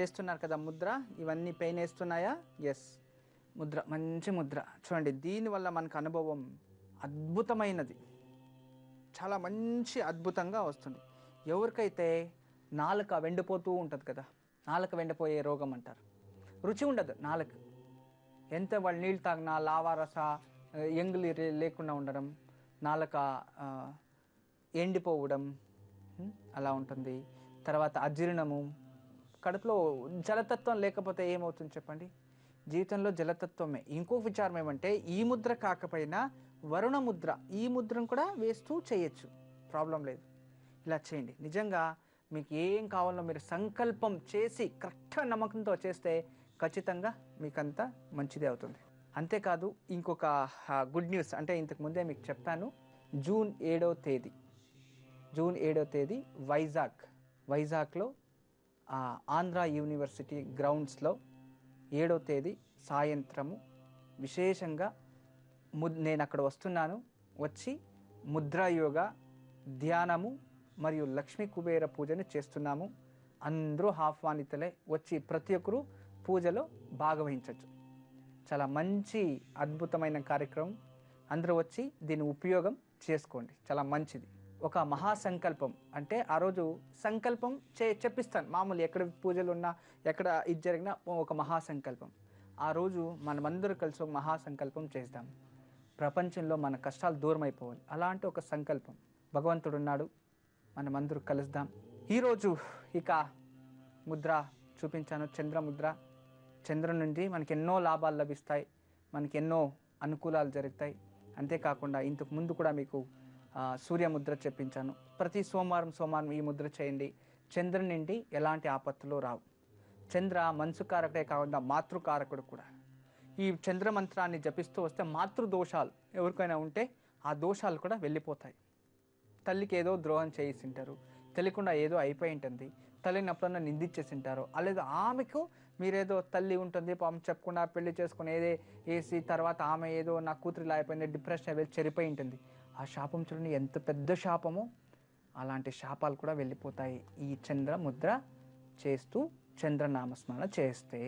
చేస్తున్నారు కదా ముద్ర, ఇవన్నీ పెయిన్ వేస్తున్నాయా? ఎస్, ముద్ర, మంచి ముద్ర చూడండి. దీనివల్ల మనకు అనుభవం అద్భుతమైనది, చాలా మంచి అద్భుతంగా వస్తుంది. ఎవరికైతే నాలుక వెండిపోతూ ఉంటుంది కదా, నాలుక వెండిపోయే రోగం అంటారు, రుచి ఉండదు నాలుక, ఎంత వాళ్ళు నీళ్ళు తాగినా లావారస ఎంగులి లేకుండా ఉండడం, నాలుక ఎండిపోవడం అలా ఉంటుంది. తర్వాత అజీర్ణము, కడుపులో జలతత్వం లేకపోతే ఏమవుతుంది చెప్పండి? జీవితంలో జలతత్వమే. ఇంకో విచారం ఏమంటే ఈ ముద్ర కాకపోయినా వరుణ ముద్ర, ఈ ముద్రను కూడా వేస్తూ చేయొచ్చు, ప్రాబ్లం లేదు. ఇలా చేయండి. నిజంగా మీకు ఏం కావాలో మీరు సంకల్పం చేసి కరెక్ట్ నమ్మకంతో చేస్తే ఖచ్చితంగా మీకంతా మంచిదే అవుతుంది. అంతేకాదు ఇంకొక గుడ్ న్యూస్, అంటే ఇంతకుముందే మీకు చెప్పాను. జూన్ 7వ తేదీ వైజాగ్లో ఆంధ్ర యూనివర్సిటీ గ్రౌండ్స్లో 7వ తేదీ సాయంత్రము విశేషంగా నేను అక్కడ వస్తున్నాను. వచ్చి ముద్రాయోగ, ధ్యానము మరియు లక్ష్మీ కుబేర పూజని చేస్తున్నాము. అందరూ ఆహ్వానితులే, వచ్చి ప్రతి ఒక్కరూ పూజలో భాగవహించవచ్చు. చాలా మంచి అద్భుతమైన కార్యక్రమం. అందరూ వచ్చి దీని ఉపయోగం చేసుకోండి, చాలా మంచిది. ఒక మహాసంకల్పం అంటే ఆ రోజు సంకల్పం చెప్పిస్తాను. మామూలు ఎక్కడ పూజలు ఉన్నా, ఎక్కడ ఇది జరిగినా ఒక మహాసంకల్పం. ఆ రోజు మనమందరూ కలిసి ఒక మహాసంకల్పం చేద్దాం. ప్రపంచంలో మన కష్టాలు దూరం అయిపోవాలి, అలాంటి ఒక సంకల్పం. భగవంతుడు ఉన్నాడు, మనమందరూ కలుద్దాం. ఈరోజు ఇక ముద్ర చూపించాను, చంద్రముద్ర. చంద్రుని నుండి మనకి ఎన్నో లాభాలు లభిస్తాయి, మనకి ఎన్నో అనుకూలాలు జరుగుతాయి. అంతేకాకుండా ఇంతకు ముందు కూడా మీకు సూర్యముద్ర చెప్పించాను. ప్రతి సోమవారం ఈ ముద్ర చేయండి. చంద్రుని నుండి ఎలాంటి ఆపత్తులు రావు. చంద్ర మనసుకారకుడే కాకుండా మాతృకారకుడు కూడా. ఈ చంద్ర మంత్రాన్ని జపిస్తూ వస్తే మాతృదోషాలు ఎవరికైనా ఉంటే ఆ దోషాలు కూడా వెళ్ళిపోతాయి. తల్లికి ఏదో ద్రోహం చేయిస్తుంటారు, తెలియకుండా ఏదో అయిపోయి ఉంటుంది, తల్లిని ఎప్పుడన్నా నిందించేసింటారు, అలాగే ఆమెకు మీరేదో తల్లి ఉంటుంది పాపం చెప్పకుండా పెళ్లి చేసుకుని వేసి తర్వాత ఆమె ఏదో నా కూతురు ఇలా అయిపోయింది డిప్రెషన్ వెళ్ళి చెరిపోయి ఉంటుంది. ఆ శాపం చూడండి ఎంత పెద్ద శాపమో, అలాంటి శాపాలు కూడా వెళ్ళిపోతాయి ఈ చంద్ర ముద్ర చేస్తూ చంద్రనామస్మరణ చేస్తే.